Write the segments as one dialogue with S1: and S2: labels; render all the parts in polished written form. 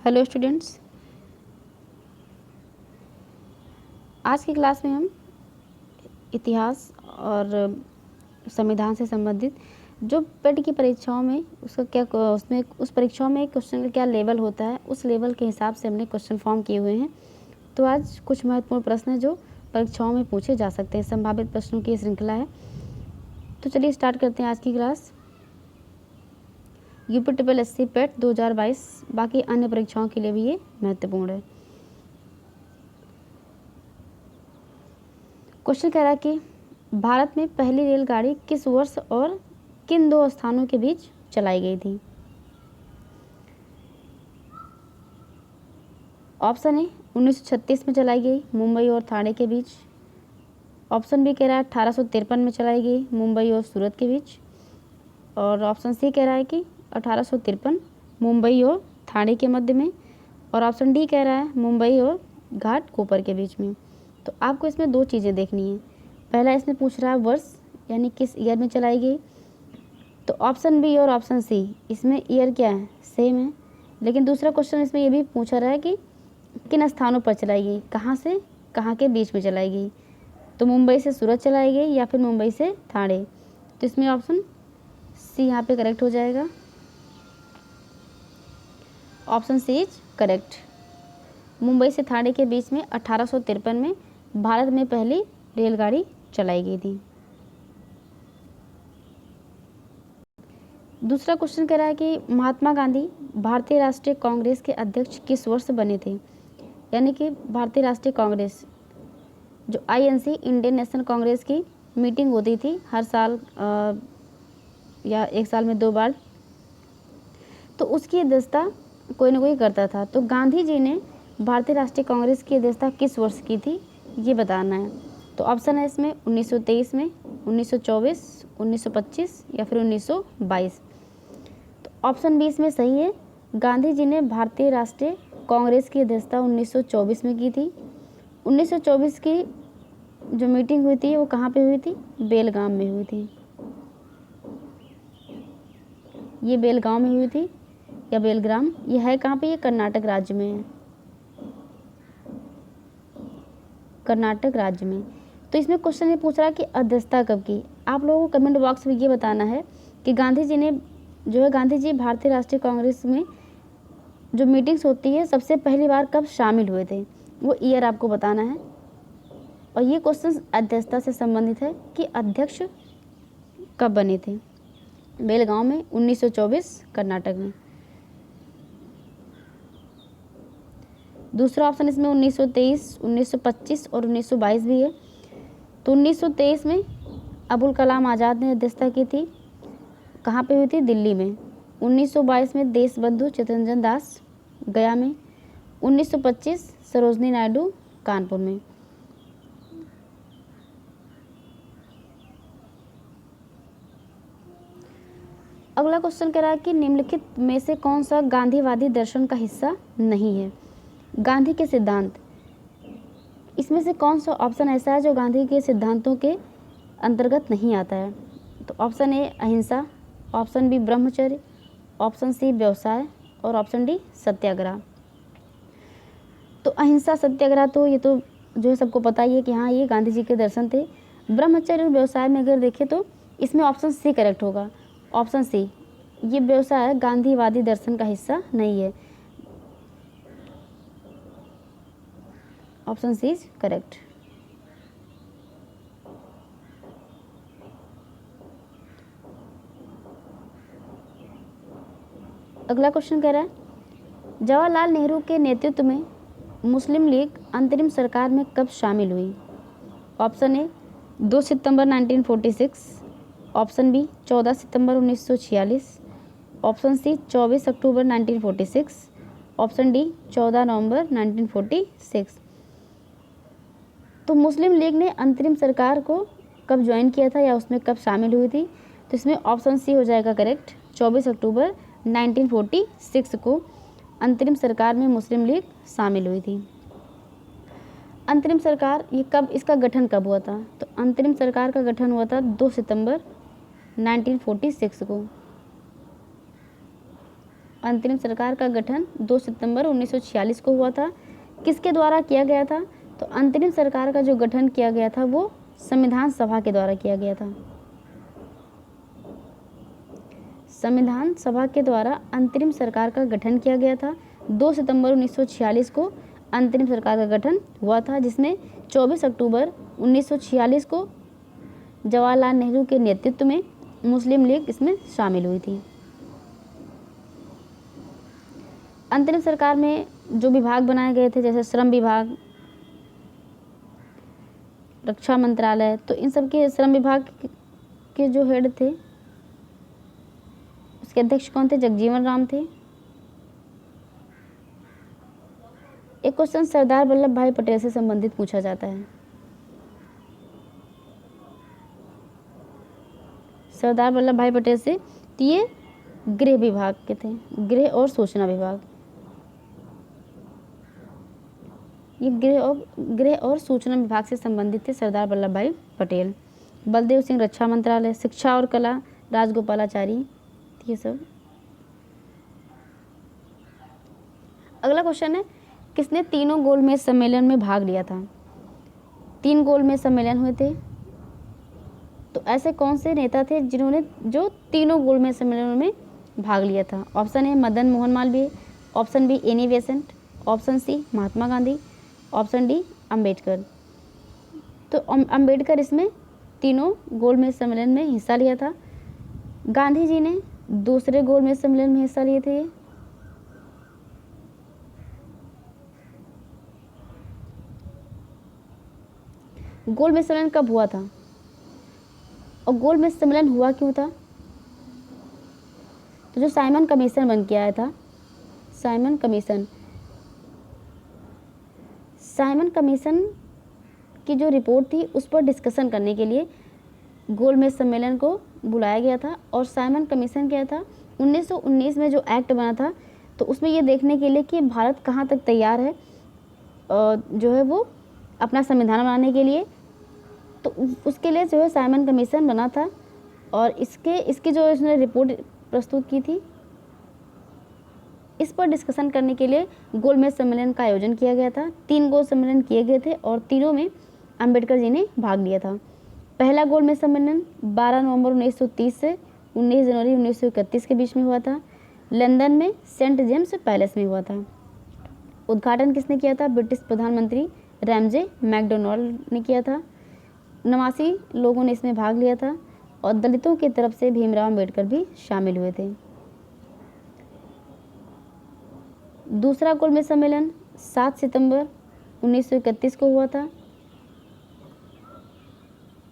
S1: Hello students, आज की class में हम इतिहास और संविधान से संबंधित जो पेट की परीक्षाओं में उसमें उस परीक्षाओं में क्वेश्चन का क्या लेवल होता है, उस लेवल के हिसाब से हमने क्वेश्चन फॉर्म किए हुए हैं। तो आज कुछ महत्वपूर्ण प्रश्न हैं जो परीक्षाओं में पूछे जा सकते हैं। संभावित प्रश्नों की श्रृंखला है। तो चलिए स्टार्ट करते हैं आज की क्लास। UPSSC पेट 2022 बाकी अन्य परीक्षाओं के लिए भी ये महत्वपूर्ण है। क्वेश्चन कह रहा है कि भारत में पहली रेलगाड़ी किस वर्ष और किन दो स्थानों के बीच चलाई गई थी। ऑप्शन ए 1936 में चलाई गई, मुंबई और ठाणे के बीच। ऑप्शन बी कह रहा है 1853 में चलाई गई, मुंबई और सूरत के बीच। और ऑप्शन सी कह रहा है कि 1853 मुंबई और ठाणे के मध्य में। और ऑप्शन डी कह रहा है मुंबई और घाट कोपर के बीच में। तो आपको इसमें दो चीज़ें देखनी है। पहला इसमें पूछ रहा है वर्ष, यानी किस ईयर में चलाई गई। तो ऑप्शन बी और ऑप्शन सी इसमें ईयर क्या है, सेम है। लेकिन दूसरा क्वेश्चन इसमें ये भी पूछा रहा है कि किन स्थानों पर चलाई गई, कहाँ से कहाँ के बीच में चलाई गई। तो मुंबई से सूरत चलाई गई या फिर मुंबई से ठाणे। तो इसमें ऑप्शन सी यहाँ पे करेक्ट हो जाएगा। Option C is correct. Mumbai से ठाणे के बीच में 1853 में भारत में पहली रेलगाड़ी चलाई गई थी। दूसरा क्वेश्चन कह रहा है कि महात्मा गांधी भारतीय राष्ट्रीय कांग्रेस के अध्यक्ष किस वर्ष बने थे। यानी कि भारतीय राष्ट्रीय कांग्रेस जो INC इंडियन नेशनल कांग्रेस की मीटिंग होती थी हर साल या एक साल में 2 बार, तो उसकी अध्यक्षता कोई ना कोई करता था। तो गांधी जी ने भारतीय राष्ट्रीय कांग्रेस की अध्यक्षता किस वर्ष की थी, ये बताना है। तो ऑप्शन है इसमें 1923 में, 1924, 1925 या फिर 1922। तो ऑप्शन बी इसमें सही है। गांधी जी ने भारतीय राष्ट्रीय कांग्रेस की अध्यक्षता 1924 में की थी। 1924 की जो मीटिंग हुई थी वो कहाँ पे हुई थी, बेलगाम में हुई थी। ये बेलगाम में हुई थी या बेलग्राम, ये है कहाँ पे, ये कर्नाटक राज्य में है, कर्नाटक राज्य में। तो इसमें क्वेश्चन ये पूछ रहा है कि अध्यक्षता कब की। आप लोगों को कमेंट बॉक्स में ये बताना है कि गांधी जी ने गांधी जी भारतीय राष्ट्रीय कांग्रेस में जो मीटिंग्स होती है सबसे पहली बार कब शामिल हुए थे, वो ईयर आपको बताना है। और ये क्वेश्चन अध्यक्षता से संबंधित है कि अध्यक्ष कब बने थे। बेलगांव में 1924 कर्नाटक में। दूसरा ऑप्शन इसमें 1923, 1925 और 1922 भी है। तो 1923 में अबुल कलाम आज़ाद ने अध्यक्षता की थी, कहाँ पे हुई थी, दिल्ली में। 1922 में देशबंधु चित्तरंजन दास गया में। 1925 सरोजनी नायडू कानपुर में। अगला क्वेश्चन कह रहा है कि निम्नलिखित में से कौन सा गांधीवादी दर्शन का हिस्सा नहीं है। गांधी के सिद्धांत, इसमें से कौन सा ऑप्शन ऐसा है जो गांधी के सिद्धांतों के अंतर्गत नहीं आता है। तो ऑप्शन ए अहिंसा, ऑप्शन बी ब्रह्मचर्य, ऑप्शन सी व्यवसाय और ऑप्शन डी सत्याग्रह। तो अहिंसा सत्याग्रह तो ये तो जो है सबको पता ही है कि हाँ ये गांधी जी के दर्शन थे। ब्रह्मचर्य और व्यवसाय में अगर देखें तो इसमें ऑप्शन सी करेक्ट होगा। ऑप्शन सी, ये व्यवसाय गांधीवादी दर्शन का हिस्सा नहीं है। Option C is correct. अगला क्वेश्चन कह रहा है जवाहरलाल नेहरू के नेतृत्व में मुस्लिम लीग अंतरिम सरकार में कब शामिल हुई। ऑप्शन ए 2 सितंबर 1946, ऑप्शन बी 14 सितंबर 1946, ऑप्शन सी 24 अक्टूबर 1946, ऑप्शन डी 14 नवंबर 1946। तो मुस्लिम लीग ने अंतरिम सरकार को कब ज्वाइन किया था या उसमें कब शामिल हुई थी। तो इसमें ऑप्शन सी हो जाएगा करेक्ट। 24 अक्टूबर 1946 को अंतरिम सरकार में मुस्लिम लीग शामिल हुई थी। अंतरिम सरकार ये कब, इसका गठन कब हुआ था। तो अंतरिम सरकार का गठन हुआ था 2 सितंबर 1946 को। अंतरिम सरकार का गठन 2 सितंबर 1946 को हुआ था। किसके द्वारा किया गया था? तो अंतरिम सरकार का जो गठन किया गया था वो संविधान सभा के द्वारा किया गया था। संविधान सभा के द्वारा अंतरिम सरकार का गठन किया गया था। 2 सितंबर 1946 को अंतरिम सरकार का गठन हुआ था, जिसमें 24 अक्टूबर 1946 को जवाहरलाल नेहरू के नेतृत्व में मुस्लिम लीग इसमें शामिल हुई थी। अंतरिम सरकार में जो विभाग बनाए गए थे, जैसे श्रम विभाग, रक्षा मंत्रालय, तो इन सब के श्रम विभाग के जो हेड थे उसके अध्यक्ष कौन थे? जगजीवन राम थे। एक क्वेश्चन सरदार वल्लभ भाई पटेल से संबंधित पूछा जाता है। सरदार वल्लभ भाई पटेल से, तो ये गृह विभाग के थे, गृह और सूचना विभाग। ये गृह और सूचना विभाग से संबंधित थे सरदार वल्लभ भाई पटेल। बलदेव सिंह रक्षा मंत्रालय, शिक्षा और कला राजगोपालाचारी, ये सब। अगला क्वेश्चन है, किसने तीनों गोलमेज सम्मेलन में भाग लिया था? 3 गोलमेज सम्मेलन हुए थे, तो ऐसे कौन से नेता थे जिन्होंने जो तीनों गोलमेज सम्मेलनों में भाग लिया था? Option A Madan Mohan Malviya, option B Annie Besant, option C Mahatma Gandhi, option D Ambedkar. तो अंबेडकर इसमें तीनों गोलमेज सम्मेलन में हिस्सा लिया था। गांधी जी ने दूसरे गोलमेज सम्मेलन में हिस्सा लिए थे। गोलमेज सम्मेलन कब हुआ था और गोलमेज सम्मेलन हुआ क्यों था? तो जो साइमन कमीशन बन के आया था, साइमन कमीशन की जो रिपोर्ट थी उस पर डिस्कशन करने के लिए गोलमेज सम्मेलन को बुलाया गया था। और साइमन कमीशन क्या था? 1919 में जो एक्ट बना था, तो उसमें ये देखने के लिए कि भारत कहाँ तक तैयार है जो है वो अपना संविधान बनाने के लिए, तो उसके लिए जो है साइमन कमीशन बना था। और इसकी जो इसने रिपोर्ट प्रस्तुत की थी, इस पर डिस्कशन करने के लिए गोलमेज सम्मेलन का आयोजन किया गया था। 3 गोल सम्मेलन किए गए थे और तीनों में अंबेडकर जी ने भाग लिया था। पहला गोलमेज सम्मेलन 12 नवंबर 1930 से 19 जनवरी 1931 के बीच में हुआ था। लंदन में सेंट जेम्स पैलेस में हुआ था। उद्घाटन किसने किया था? ब्रिटिश प्रधानमंत्री रैमजे मैकडोनाल्ड ने किया था। 89 लोगों ने इसमें भाग लिया था और दलितों की तरफ से भीमराव अंबेडकर भी शामिल हुए थे। दूसरा गोलमेज सम्मेलन 7 सितंबर 1931 को हुआ था।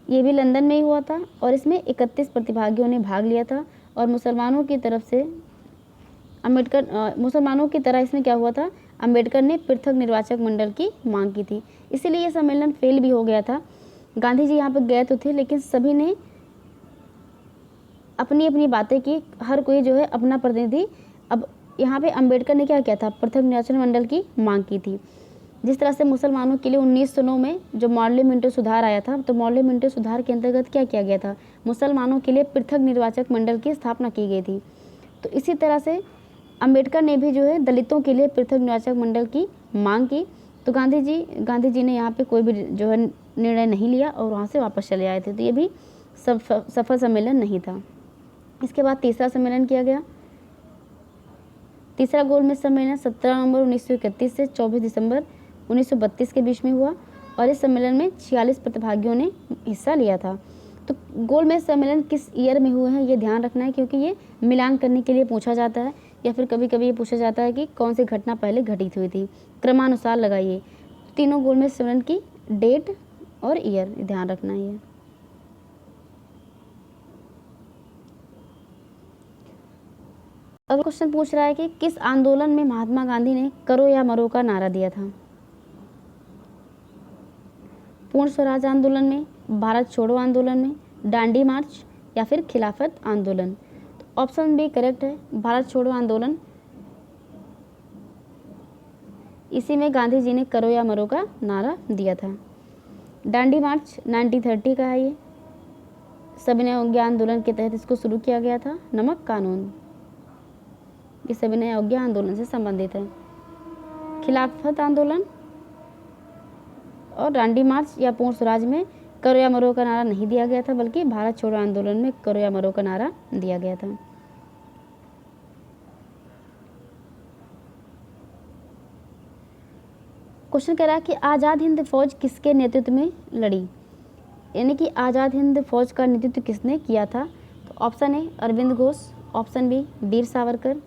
S1: ये भी लंदन में ही हुआ था और इसमें 31 प्रतिभागियों ने भाग लिया था। और मुसलमानों की तरफ से मुसलमानों की तरह इसमें क्या हुआ था? अंबेडकर ने पृथक निर्वाचक मंडल की मांग की थी, इसीलिए यह सम्मेलन फेल भी हो गया था। गांधी जी यहाँ पर गए तो थे, लेकिन सभी ने अपनी अपनी बातें की, हर कोई जो है अपना प्रतिनिधि। अब यहाँ पे अंबेडकर ने क्या किया था? पृथक निर्वाचन मंडल की मांग की थी। जिस तरह से मुसलमानों के लिए 1909 में जो मॉडल मिंटो सुधार आया था, तो मॉडल मिंटो सुधार के अंतर्गत क्या किया गया था? मुसलमानों के लिए पृथक निर्वाचक मंडल की स्थापना की गई थी। तो इसी तरह से अंबेडकर ने भी जो है दलितों के लिए पृथक निर्वाचक मंडल की मांग की। तो गांधी जी ने यहाँ पे कोई भी जो है निर्णय नहीं लिया और वहाँ से वापस चले आए थे। तो ये भी सफल सम्मेलन नहीं था। इसके बाद तीसरा सम्मेलन किया गया। तीसरा गोलमेज सम्मेलन 17 नवंबर 1931 से 24 दिसंबर 1932 के बीच में हुआ और इस सम्मेलन में 46 प्रतिभागियों ने हिस्सा लिया था। तो गोलमेज सम्मेलन किस ईयर में हुए हैं ये ध्यान रखना है, क्योंकि ये मिलान करने के लिए पूछा जाता है, या फिर कभी कभी ये पूछा जाता है कि कौन सी घटना पहले घटित हुई थी। क्रमानुसार लगाइए। तीनों गोलमेज सम्मेलन की डेट और ईयर ध्यान रखना है। अगला क्वेश्चन पूछ रहा है कि किस आंदोलन में महात्मा गांधी ने करो या मरो का नारा दिया था? पूर्ण स्वराज आंदोलन में, भारत छोड़ो आंदोलन में, दांडी मार्च या फिर खिलाफत आंदोलन? तो ऑप्शन बी करेक्ट है, भारत छोड़ो आंदोलन। इसी में गांधी जी ने करो या मरो का नारा दिया था। दांडी मार्च 1930 का है। ये सविनय अवज्ञा आंदोलन के तहत इसको शुरू किया गया था। नमक कानून। ये सविनय अवज्ञा आंदोलन से संबंधित है। खिलाफत आंदोलन और दांडी मार्च या पूर्ण स्वराज में करो या मरो का नारा नहीं दिया गया था, बल्कि भारत छोड़ो आंदोलन में करो या मरो का नारा दिया गया था। क्वेश्चन कह रहा है कि आज़ाद हिंद फौज किसके नेतृत्व में लड़ी, यानी कि आज़ाद हिंद फौज का नेतृत्व किसने किया था। तो option A Aurobindo Ghosh, option B Veer Savarkar,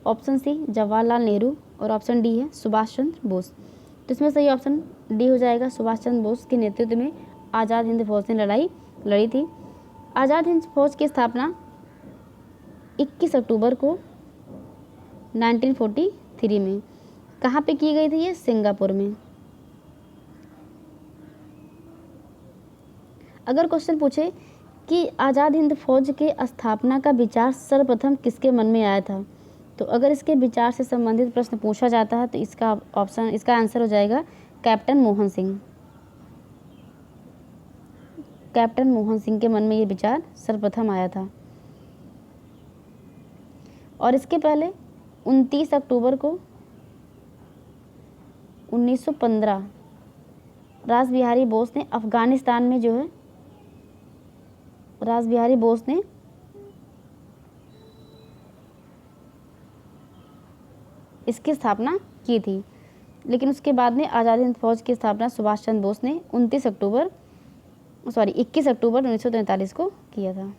S1: option C Jawaharlal Nehru और ऑप्शन डी है सुभाष चंद्र बोस। तो इसमें सही ऑप्शन डी हो जाएगा, सुभाष चंद्र बोस के नेतृत्व में आज़ाद हिंद फौज ने लड़ाई लड़ी थी। आज़ाद हिंद फौज की स्थापना 21 अक्टूबर को 1943 में कहाँ पे की गई थी, ये सिंगापुर में। अगर क्वेश्चन पूछे कि आज़ाद हिंद फौज के स्थापना का विचार सर्वप्रथम किसके मन में आया था, तो अगर इसके विचार से संबंधित प्रश्न पूछा जाता है तो इसका आंसर हो जाएगा कैप्टन मोहन सिंह। कैप्टन मोहन सिंह के मन में ये विचार सर्वप्रथम आया था। और इसके पहले 29 अक्टूबर को 1915 रास बिहारी बोस ने अफगानिस्तान में जो है रास बिहारी बोस ने इसकी स्थापना की थी। लेकिन उसके बाद में आज़ाद हिंद फौज की स्थापना सुभाष चंद्र बोस ने 21 अक्टूबर 1943 को किया था।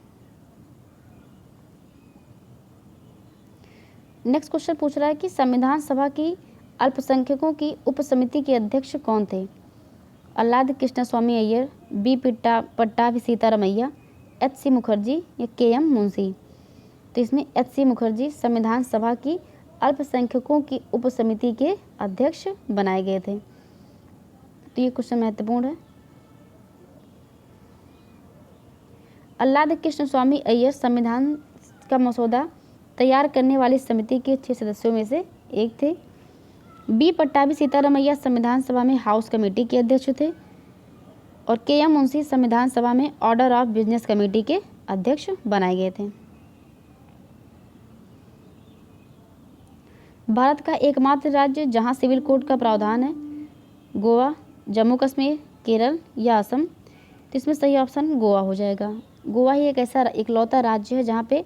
S1: नेक्स्ट क्वेश्चन पूछ रहा है कि संविधान सभा की अल्पसंख्यकों की उपसमिति के अध्यक्ष कौन थे। अल्लाद कृष्ण स्वामी अय्यर, बी पट्टाभी सीतारमैया, एच.सी. मुखर्जी या के.एम. मुंशी। तो इसमें एच.सी. मुखर्जी संविधान सभा की अल्पसंख्यकों की उपसमिति के अध्यक्ष बनाए गए थे। तो ये क्वेश्चन महत्वपूर्ण है। अल्लाद कृष्ण स्वामी अय्यर संविधान का मसौदा तैयार करने वाली समिति के 6 सदस्यों में से एक थे। बी पट्टाभी सीतारमैया संविधान सभा में हाउस कमेटी के अध्यक्ष थे और के.एम. मुंशी संविधान सभा में ऑर्डर ऑफ बिजनेस कमेटी के अध्यक्ष बनाए गए थे। भारत का एकमात्र राज्य जहां सिविल कोड का प्रावधान है, गोवा, जम्मू कश्मीर, केरल या असम। तो इसमें सही ऑप्शन गोवा हो जाएगा। गोवा ही एक ऐसा इकलौता राज्य है जहाँ पे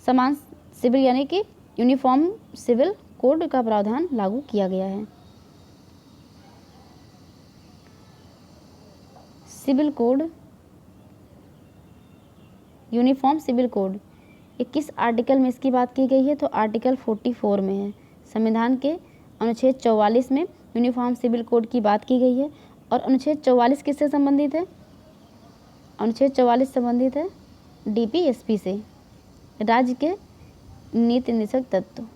S1: समान सिविल यानी कि यूनिफॉर्म सिविल कोड का प्रावधान लागू किया गया है। Civil code, uniform civil code, 21 article में इसकी बात की गई है। तो आर्टिकल 44 में है। संविधान के अनुच्छेद 44 में यूनिफॉर्म सिविल कोड की बात की गई है। और अनुच्छेद 44 किससे संबंधित है? अनुच्छेद 44 संबंधित है डीपीएसपी से, राज्य के नीति निर्देशक तत्व।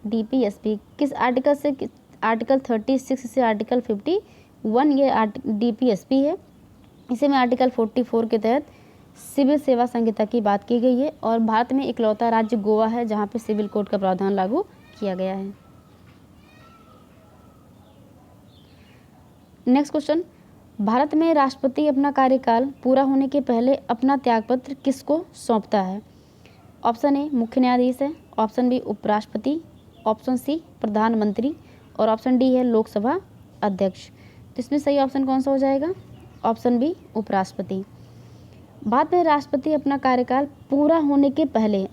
S1: डीपीएसपी किस आर्टिकल से? आर्टिकल 36 से आर्टिकल 51 ये डीपीएसपी है। इसी में आर्टिकल 44 के तहत सिविल सेवा संहिता की बात की गई है। और भारत में इकलौता राज्य गोवा है जहाँ पे सिविल कोड का प्रावधान लागू किया गया है। नेक्स्ट क्वेश्चन, भारत में राष्ट्रपति अपना कार्यकाल पूरा होने के पहले अपना त्यागपत्र किसको सौंपता है? ऑप्शन ए मुख्य न्यायाधीश है, ऑप्शन बी उपराष्ट्रपति, ऑप्शन सी प्रधानमंत्री और ऑप्शन डी है लोकसभा अध्यक्ष। तो इसमें सही ऑप्शन कौन सा हो जाएगा? ऑप्शन बी उपराष्ट्रपति। बाद में राष्ट्रपति अपना कार्यकाल पूरा होने के पहले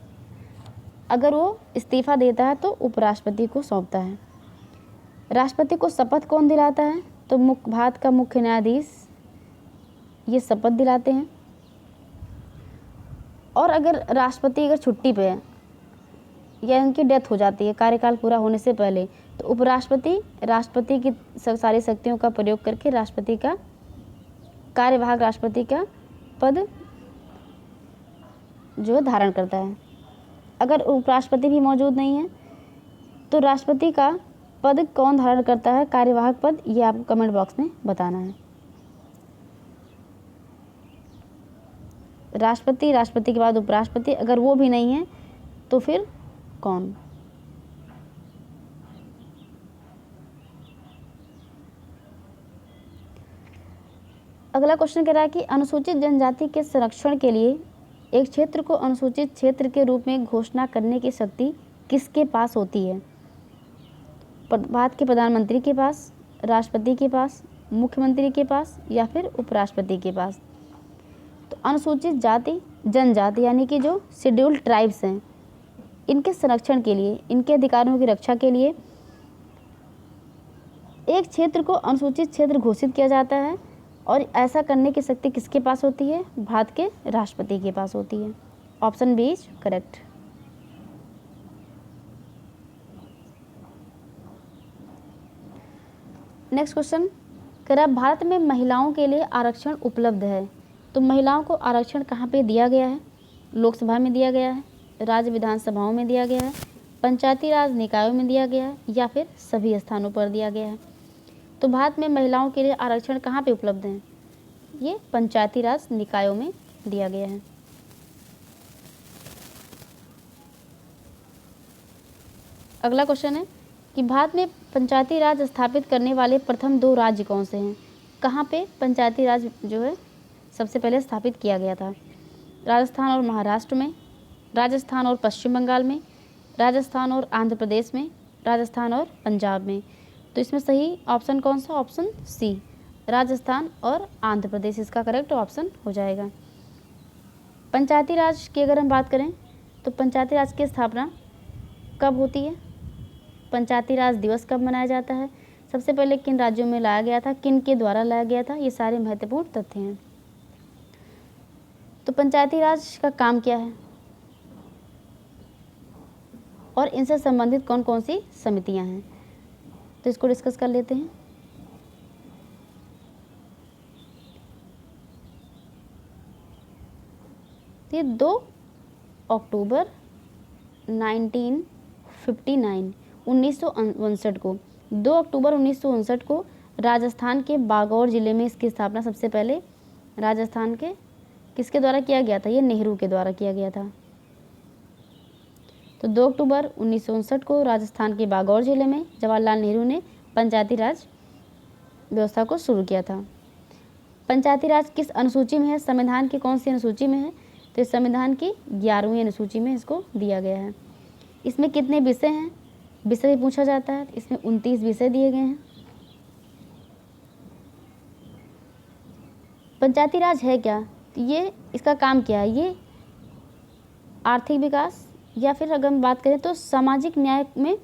S1: अगर वो इस्तीफा देता है तो उपराष्ट्रपति को सौंपता है। राष्ट्रपति को शपथ कौन दिलाता है? तो भारत का मुख्य न्यायाधीश ये शपथ दिलाते हैं। और अगर राष्ट्रपति अगर छुट्टी पे है या उनकी डेथ हो जाती है कार्यकाल पूरा होने से पहले, तो उपराष्ट्रपति राष्ट्रपति की सारी शक्तियों का प्रयोग करके राष्ट्रपति का कार्यवाहक राष्ट्रपति का पद जो धारण करता है। अगर उपराष्ट्रपति भी मौजूद नहीं है तो राष्ट्रपति का पद कौन धारण करता है, कार्यवाहक पद, ये आपको कमेंट बॉक्स में बताना है। राष्ट्रपति के बाद उपराष्ट्रपति, अगर वो भी नहीं है तो फिर कौन? अगला क्वेश्चन कह रहा है कि अनुसूचित जनजाति के संरक्षण के लिए एक क्षेत्र को अनुसूचित क्षेत्र के रूप में घोषणा करने की शक्ति किसके पास होती है? भारत के प्रधानमंत्री के पास, राष्ट्रपति के पास, मुख्यमंत्री के पास या फिर उपराष्ट्रपति के पास? तो अनुसूचित जाति जनजाति यानी कि जो शेड्यूल्ड ट्राइब्स हैं, इनके संरक्षण के लिए, इनके अधिकारों की रक्षा के लिए एक क्षेत्र को अनुसूचित क्षेत्र घोषित किया जाता है और ऐसा करने की शक्ति किसके पास होती है? भारत के राष्ट्रपति के पास होती है। Option B is correct. Next question कह रहा है भारत में महिलाओं के लिए आरक्षण उपलब्ध है, तो महिलाओं को आरक्षण कहाँ पे दिया गया है? लोकसभा में दिया गया है, राज्य विधानसभाओं में दिया गया है, पंचायती राज निकायों में दिया गया है या फिर सभी स्थानों पर दिया गया है? तो भारत में महिलाओं के लिए आरक्षण कहाँ पे उपलब्ध है? ये पंचायती राज निकायों में दिया गया है। अगला क्वेश्चन है कि भारत में पंचायती राज स्थापित करने वाले प्रथम 2 राज्य कौन से हैं? कहाँ पे पंचायती राज जो है सबसे पहले स्थापित किया गया था? राजस्थान और महाराष्ट्र में, राजस्थान और पश्चिम बंगाल में, राजस्थान और आंध्र प्रदेश में, राजस्थान और पंजाब में? तो इसमें सही ऑप्शन कौन सा? ऑप्शन सी, राजस्थान और आंध्र प्रदेश इसका करेक्ट ऑप्शन हो जाएगा। पंचायती राज की अगर हम बात करें तो पंचायती राज की स्थापना कब होती है? पंचायती राज दिवस कब मनाया जाता है? सबसे पहले किन राज्यों में लाया गया था? किन के द्वारा लाया गया था? ये सारे महत्वपूर्ण तथ्य हैं। तो पंचायती राज का काम क्या है और इनसे संबंधित कौन कौन सी समितियां हैं, तो इसको डिस्कस कर लेते हैं। ये 2 अक्टूबर 1959 को 2 अक्टूबर 1959 को राजस्थान के बागौर जिले में इसकी स्थापना सबसे पहले राजस्थान के किसके द्वारा किया गया था? ये नेहरू के द्वारा किया गया था। तो 2 अक्टूबर 1959 को राजस्थान के बागौर जिले में जवाहरलाल नेहरू ने पंचायती राज व्यवस्था को शुरू किया था। पंचायती राज किस अनुसूची में है? संविधान की कौन सी अनुसूची में है? तो इस संविधान की 11वीं अनुसूची में इसको दिया गया है। इसमें कितने विषय हैं? विषय भी पूछा जाता है। इसमें 29 विषय दिए गए हैं। पंचायती राज है क्या? तो ये इसका काम क्या है? ये आर्थिक विकास या फिर अगर हम बात करें तो सामाजिक न्याय में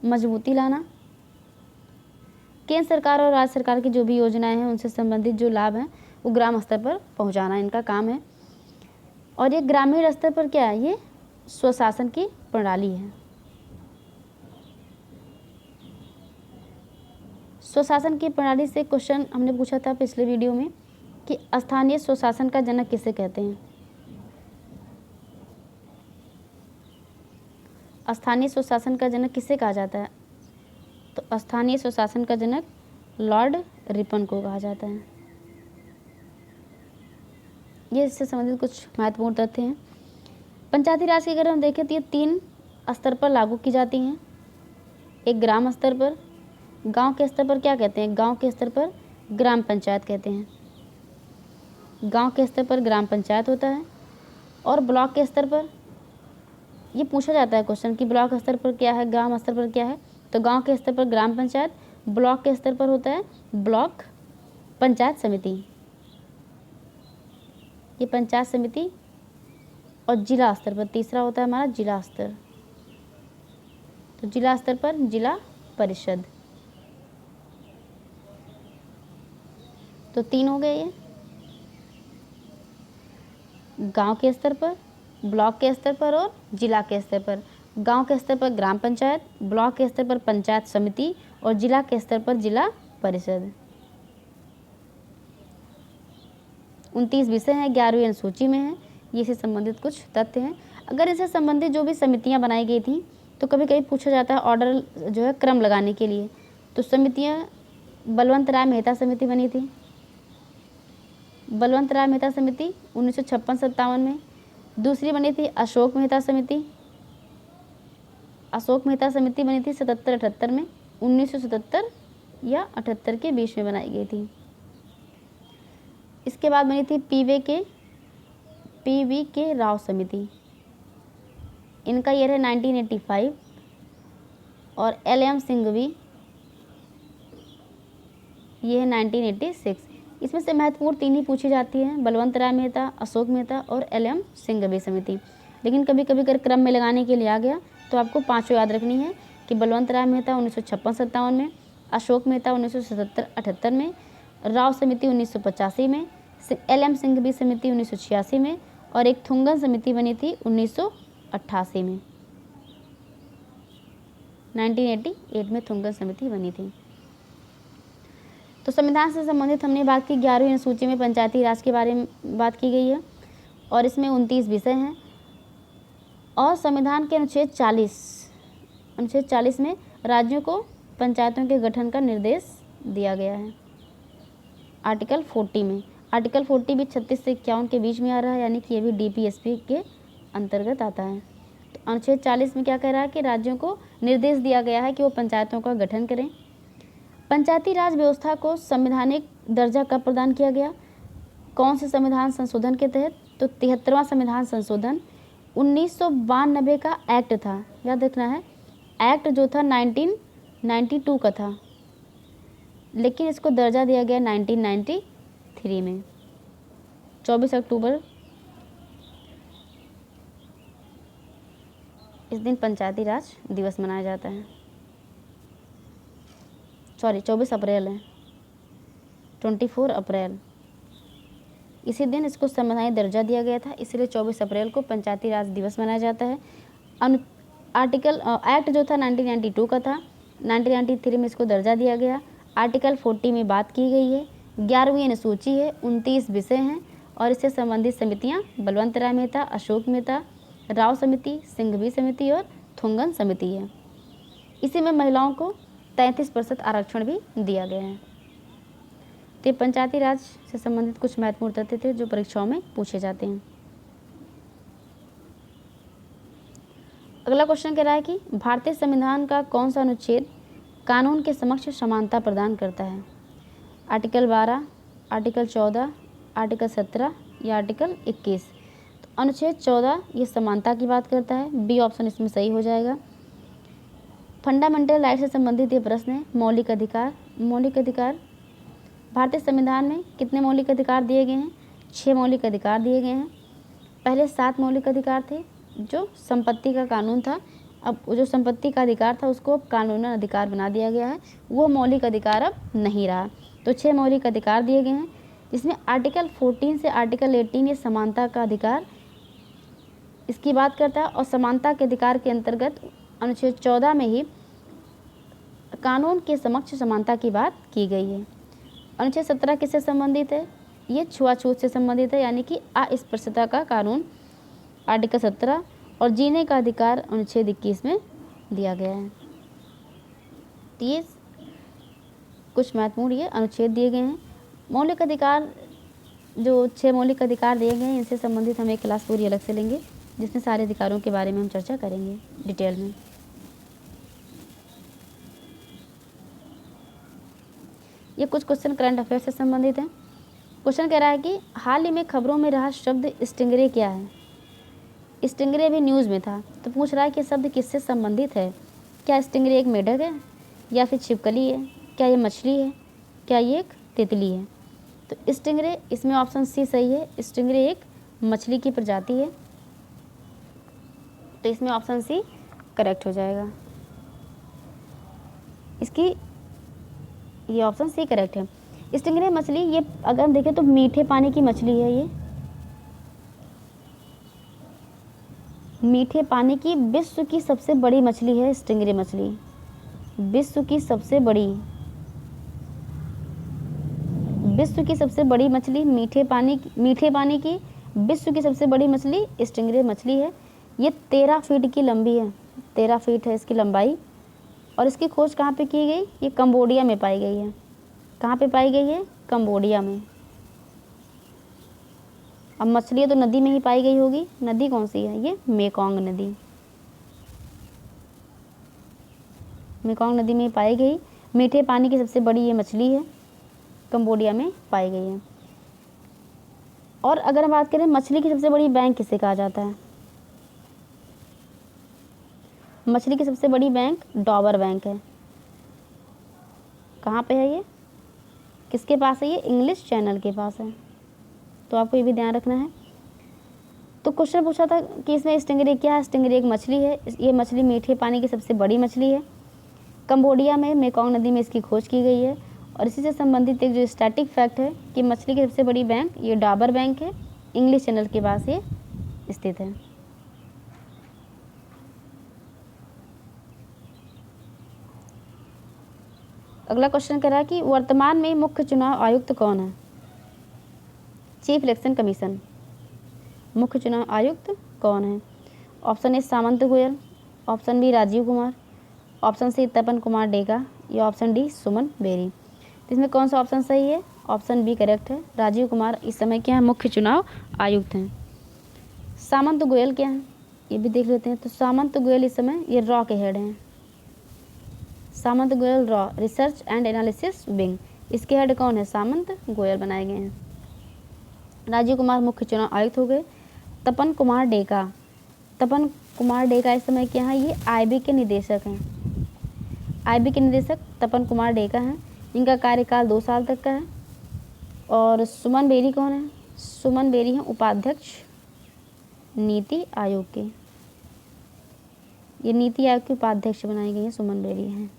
S1: मजबूती लाना, केंद्र सरकार और राज्य सरकार की जो भी योजनाएं हैं उनसे संबंधित जो लाभ हैं वो ग्राम स्तर पर पहुंचाना इनका काम है। और ये ग्रामीण स्तर पर क्या है? ये स्वशासन की प्रणाली है। स्वशासन की प्रणाली से क्वेश्चन हमने पूछा था पिछले वीडियो में कि स्थानीय स्वशासन का जनक किसे कहते हैं? स्थानीय स्वशासन का जनक किसे कहा जाता है? तो स्थानीय स्वशासन का जनक लॉर्ड रिपन को कहा जाता है। ये इससे संबंधित कुछ महत्वपूर्ण तथ्य हैं। पंचायती राज की अगर हम देखें तो ये 3 स्तर पर लागू की जाती हैं। एक ग्राम स्तर पर, गांव के स्तर पर क्या कहते हैं? गांव के स्तर पर ग्राम पंचायत कहते हैं। गांव के स्तर पर ग्राम पंचायत होता है। और ब्लॉक के स्तर पर ये पूछा जाता है क्वेश्चन कि ब्लॉक स्तर पर क्या है, ग्राम स्तर पर क्या है? तो गांव के स्तर पर ग्राम पंचायत, ब्लॉक के स्तर पर होता है ब्लॉक पंचायत समिति, ये पंचायत समिति। और जिला स्तर पर तीसरा होता है हमारा जिला स्तर, तो जिला स्तर पर जिला परिषद। तो 3 हो गए ये, गांव के स्तर पर, ब्लॉक के स्तर पर और जिला के स्तर पर। गांव के स्तर पर ग्राम पंचायत, ब्लॉक के स्तर पर पंचायत समिति और जिला के स्तर पर जिला परिषद। 29 विषय हैं, 11वीं अनुसूची में है। ये से संबंधित कुछ तथ्य हैं। अगर इससे संबंधित जो भी समितियां बनाई गई थी तो कभी कभी पूछा जाता है ऑर्डर जो है क्रम लगाने के लिए। तो समितियां बलवंत राय मेहता समिति बनी थी। बलवंत राय मेहता समिति 1956-57 में। दूसरी बनी थी अशोक मेहता समिति। अशोक मेहता समिति बनी थी 77-78 में। 1977 या 78 के बीच में बनाई गई थी। इसके बाद बनी थी पीवी के राव समिति, इनका ईयर है 1985। और LM सिंघवी, ये है 1986। इसमें से महत्वपूर्ण 3 ही पूछी जाती हैं, बलवंत राय मेहता, अशोक मेहता और LM सिंघवी समिति। लेकिन कभी कभी अगर क्रम में लगाने के लिए आ गया तो आपको 5 याद रखनी है कि बलवंत राय मेहता 1956-57 में, अशोक मेहता 1977-78 में, राव समिति 1985 में, LM सिंघवी समिति 1986 में और एक थुंगन समिति बनी थी 1988 में। 1988 में थुंगन समिति बनी थी। तो संविधान से संबंधित हमने बात की। 11वीं अनुसूची में पंचायती राज के बारे में बात की गई है और इसमें 29 विषय हैं। और संविधान के अनुच्छेद 40 में राज्यों को पंचायतों के गठन का निर्देश दिया गया है। आर्टिकल 40 में, आर्टिकल 40 भी 36 से 51 के बीच में आ रहा है, यानी कि ये भी DPSP के अंतर्गत आता है। तो अनुच्छेद 40 में क्या कह रहा है कि राज्यों को निर्देश दिया गया है कि वो पंचायतों का गठन करें। पंचायती राज व्यवस्था को संवैधानिक दर्जा कब प्रदान किया गया? कौन से संविधान संशोधन के तहत? तो 73वां संविधान संशोधन 1992 का एक्ट था, याद रखना है। एक्ट जो था 1992 का था, लेकिन इसको दर्जा दिया गया 1993 में। 24 अक्टूबर इस दिन पंचायती राज दिवस मनाया जाता है। 24 अप्रैल है, 24 अप्रैल, इसी दिन इसको संवैधानिक दर्जा दिया गया था, इसलिए 24 अप्रैल को पंचायती राज दिवस मनाया जाता है। एक्ट जो था 1992 का था, 1993 में इसको दर्जा दिया गया। आर्टिकल 40 में बात की गई है। 11वीं अनुसूची है, 29 विषय हैं और इससे संबंधित समितियां बलवंत राय मेहता, अशोक मेहता, राव समिति, सिंघवी समिति और थुंगन समिति है। इसी में महिलाओं को 33% आरक्षण भी दिया गया है। तो ये पंचायती राज से संबंधित कुछ महत्वपूर्ण तथ्य थे जो परीक्षाओं में पूछे जाते हैं। अगला क्वेश्चन कह रहा है कि भारतीय संविधान का कौन सा अनुच्छेद कानून के समक्ष समानता प्रदान करता है? आर्टिकल 12, आर्टिकल 14, आर्टिकल 17 या आर्टिकल 21? तो अनुच्छेद 14 ये समानता की बात करता है। बी ऑप्शन इसमें सही हो जाएगा। फंडामेंटल राइट से संबंधित ये प्रश्न है। मौलिक अधिकार, मौलिक अधिकार भारतीय संविधान में कितने मौलिक अधिकार दिए गए हैं? 6 मौलिक अधिकार दिए गए हैं। पहले 7 मौलिक अधिकार थे जो संपत्ति का कानून था, अब जो संपत्ति का अधिकार था उसको अब कानूनन अधिकार बना दिया गया है, वो मौलिक अधिकार अब नहीं रहा। तो 6 मौलिक अधिकार दिए गए हैं, जिसमें आर्टिकल 14 से आर्टिकल 18 ये समानता का अधिकार इसकी बात करता है और समानता के अधिकार के अंतर्गत अनुच्छेद 14 में ही कानून के समक्ष समानता की बात की गई है। अनुच्छेद 17 किससे संबंधित है? ये छुआछूत से संबंधित है, यानी कि अस्पृश्यता का कानून आर्टिकल 17 और जीने का अधिकार अनुच्छेद 21 में दिया गया है। तो ये कुछ महत्वपूर्ण ये अनुच्छेद दिए गए हैं। मौलिक अधिकार जो 6 मौलिक अधिकार दिए गए हैं, इनसे संबंधित हम एक क्लास पूरी अलग से लेंगे जिसमें सारे अधिकारों के बारे में हम चर्चा करेंगे डिटेल में। ये कुछ क्वेश्चन करंट अफेयर से संबंधित हैं। क्वेश्चन कह रहा है कि हाल ही में खबरों में रहा शब्द स्टिंगरे क्या है? स्टिंगरे भी न्यूज़ में था, तो पूछ रहा है कि शब्द किससे संबंधित है? क्या स्टिंगरे एक मेढक है या फिर छिपकली है? क्या ये मछली है? क्या ये एक तितली है? तो स्टिंगरे, इसमें ऑप्शन सी सही है। स्टिंगरे एक मछली की प्रजाति है, तो इसमें ऑप्शन सी करेक्ट हो जाएगा। इसकी ये ऑप्शन सी करेक्ट है। स्टिंगरे मछली ये अगर हम देखें तो मीठे पानी की मछली है। ये मीठे पानी की विश्व की सबसे बड़ी मछली है स्टिंगरे मछली। विश्व की सबसे बड़ी मछली मीठे पानी की विश्व की सबसे बड़ी मछली स्टिंगरे मछली है। ये 13 फीट की लंबी है, 13 फीट है इसकी लंबाई। और इसकी खोज कहाँ पे की गई? ये कंबोडिया में पाई गई है। कहाँ पे पाई गई है? कंबोडिया में। अब मछली तो नदी में ही पाई गई होगी, नदी कौन सी है? ये मेकोंग नदी। मेकोंग नदी में पाई गई मीठे पानी की सबसे बड़ी ये मछली है, कंबोडिया में पाई गई है। और अगर हम बात करें मछली की सबसे बड़ी बैंक किसे कहा जाता है? मछली की सबसे बड़ी बैंक डॉबर बैंक है। कहाँ पे है ये, किसके पास है ये? इंग्लिश चैनल के पास है, तो आपको ये भी ध्यान रखना है। तो क्वेश्चन पूछा था कि इसमें स्टिंगरे क्या है? स्टिंगरे एक मछली है। ये मछली मीठे पानी की सबसे बड़ी मछली है। कंबोडिया में मेकोंग नदी में इसकी खोज की गई है। और इसी से संबंधित एक जो स्टैटिक फैक्ट है कि मछली की सबसे बड़ी बैंक ये डॉबर बैंक है, इंग्लिश चैनल के पास ये स्थित है। अगला क्वेश्चन कह रहा है कि वर्तमान में मुख्य चुनाव आयुक्त कौन है? चीफ इलेक्शन कमीशन, मुख्य चुनाव आयुक्त कौन है? Option A Samant Goel, option B Rajiv Kumar, option C Tapan Kumar Deka या ऑप्शन डी सुमन बेरी। तो इसमें कौन सा ऑप्शन सही है? ऑप्शन बी करेक्ट है, राजीव कुमार इस समय क्या है? मुख्य चुनाव आयुक्त हैं। सामंत गोयल क्या है ये भी देख लेते हैं। तो सामंत गोयल इस समय ये रॉ के हेड हैं। सामंत गोयल रॉ रिसर्च एंड एनालिसिस विंग, इसके हेड कौन है? सामंत गोयल बनाए गए हैं। राजीव कुमार मुख्य चुनाव आयुक्त हो गए। तपन कुमार डेका, तपन कुमार डेका इस समय क्या है? ये आईबी के निदेशक हैं। आईबी के निदेशक तपन कुमार डेका हैं। इनका कार्यकाल 2 साल तक का है। और सुमन बेरी कौन है? सुमन बेरी हैं उपाध्यक्ष नीति आयोग के, ये नीति आयोग के उपाध्यक्ष बनाई गई है, सुमन बेरी हैं।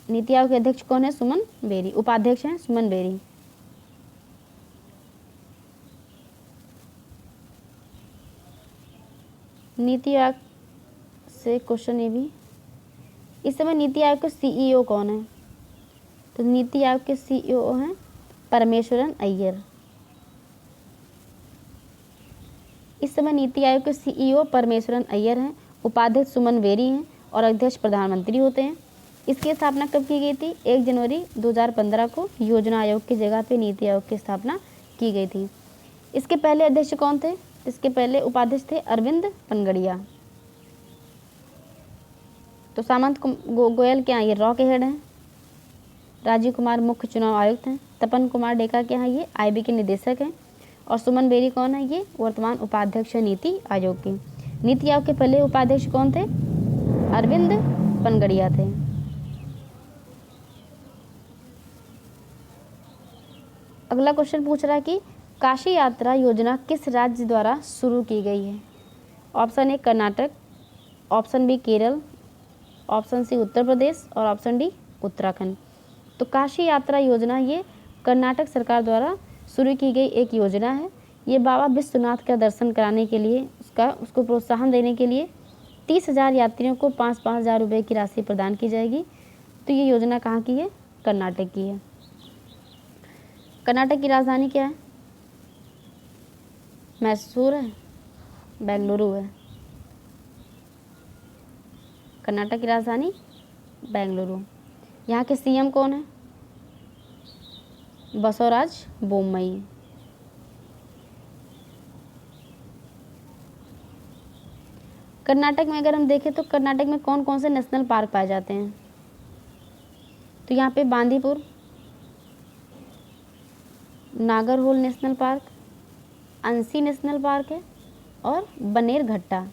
S1: नीति आयोग के अध्यक्ष कौन है? सुमन बेरी। उपाध्यक्ष हैं सुमन बेरी। नीति आयोग से क्वेश्चन ये भी, इस समय नीति आयोग के सीईओ कौन है? तो नीति आयोग के सीईओ हैं परमेश्वरन अय्यर। इस समय नीति आयोग के सीईओ परमेश्वरन अय्यर हैं। उपाध्यक्ष सुमन बेरी हैं और अध्यक्ष प्रधानमंत्री होते हैं। इसकी स्थापना कब की गई थी? 1 जनवरी 2015 को योजना आयोग की जगह पे नीति आयोग की स्थापना की गई थी। इसके पहले अध्यक्ष कौन थे? इसके पहले उपाध्यक्ष थे अरविंद पनगड़िया। तो सामंत गोयल क्या है? ये रॉ के हेड हैं। राजीव कुमार मुख्य चुनाव आयुक्त हैं। तपन कुमार डेका क्या है? ये आईबी के निदेशक हैं। और सुमन बेरी कौन है? ये वर्तमान उपाध्यक्ष है नीति आयोग की। नीति आयोग के पहले उपाध्यक्ष कौन थे? अरविंद पनगड़िया थे। अगला क्वेश्चन पूछ रहा है कि काशी यात्रा योजना किस राज्य द्वारा शुरू की गई है? Option A Karnataka, option B Kerala, option C Uttar Pradesh और ऑप्शन डी उत्तराखंड। तो काशी यात्रा योजना ये कर्नाटक सरकार द्वारा शुरू की गई एक योजना है। ये बाबा विश्वनाथ का दर्शन कराने के लिए उसको प्रोत्साहन देने के लिए 30,000 यात्रियों को 5-5 हज़ार रुपये की राशि प्रदान की जाएगी। तो ये योजना कहाँ की है? कर्नाटक की है। कर्नाटक की राजधानी क्या है? मैसूर है, बेंगलुरु है। कर्नाटक की राजधानी बेंगलुरु। यहाँ के सीएम कौन है? बसवराज बोम्मई। कर्नाटक में अगर हम देखें तो कर्नाटक में कौन कौन से नेशनल पार्क पाए जाते हैं? तो यहाँ पे Bandipur, Nagarhole national park, Anshi national park है और बनेरघट्टा।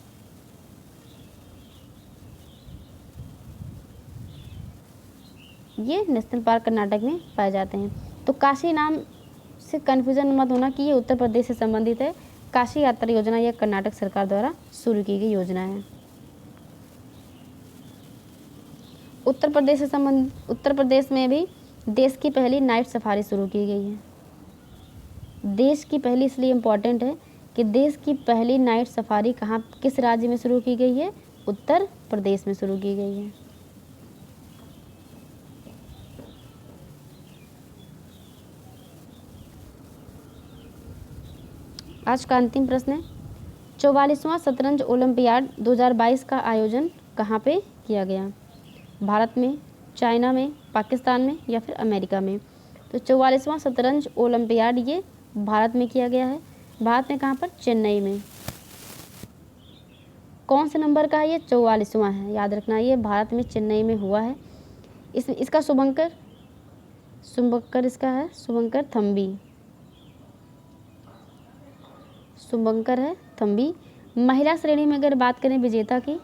S1: ये नेशनल पार्क कर्नाटक में पाए जाते हैं। तो काशी नाम से कन्फ्यूजन मत होना कि ये उत्तर प्रदेश से संबंधित है। काशी यात्रा योजना यह कर्नाटक सरकार द्वारा शुरू की गई योजना है। उत्तर प्रदेश में भी देश की पहली नाइट सफारी शुरू की गई है। देश की पहली इसलिए इम्पॉर्टेंट है कि देश की पहली नाइट सफारी कहाँ, किस राज्य में शुरू की गई है? उत्तर प्रदेश में शुरू की गई है। आज का अंतिम प्रश्न है, 44वां शतरंज ओलंपियाड 2022 का आयोजन कहाँ पे किया गया? भारत में, चाइना में, पाकिस्तान में या फिर अमेरिका में? तो 44वां शतरंज ओलंपियाड ये भारत में किया गया है। भारत में कहाँ पर? चेन्नई में। कौन से नंबर का है? ये 44वां है, याद रखना। ये भारत में चेन्नई में हुआ है। इसका शुभंकर इसका है शुभंकर थम्बी, शुभंकर है थम्बी। महिला श्रेणी में अगर बात करें विजेता की,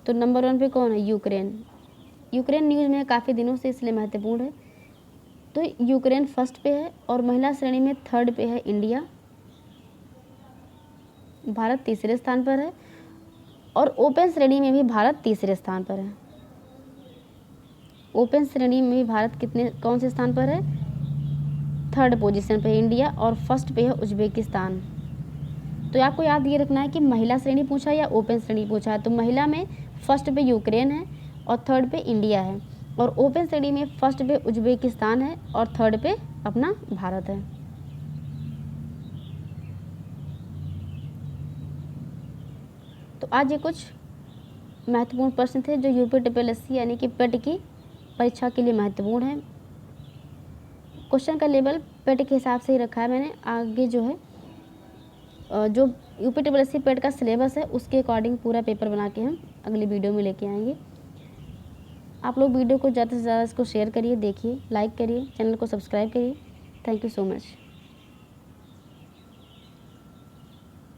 S1: तो नंबर 1 पे कौन है? यूक्रेन। यूक्रेन न्यूज़ में काफ़ी दिनों से, इसलिए महत्वपूर्ण है। तो यूक्रेन फर्स्ट पे है और महिला श्रेणी में थर्ड पे है इंडिया। भारत तीसरे स्थान पर है और ओपन श्रेणी में भी भारत तीसरे स्थान पर है। ओपन श्रेणी में भी भारत कौन से स्थान पर है? थर्ड पोजीशन पे है इंडिया और फर्स्ट पे है उज्बेकिस्तान। तो आपको याद ये रखना है कि महिला श्रेणी पूछा या ओपन श्रेणी पूछा है। तो महिला में फर्स्ट पे यूक्रेन है और थर्ड पे इंडिया है, और ओपन श्रेणी में फर्स्ट पे उज्बेकिस्तान है और थर्ड पे अपना भारत है। तो आज ये कुछ महत्वपूर्ण प्रश्न थे जो यूपीट्रिपलएससी यानी कि पेट की परीक्षा के लिए महत्वपूर्ण है। क्वेश्चन का लेवल पेट के हिसाब से ही रखा है मैंने। आगे जो है जो यूपीट्रिपलएससी पेट का सिलेबस है उसके अकॉर्डिंग पूरा पेपर बना के हम अगली वीडियो में लेके आएंगे। आप लोग वीडियो को ज़्यादा से ज़्यादा इसको शेयर करिए, देखिए, लाइक करिए, चैनल को सब्सक्राइब करिए। Thank you so much.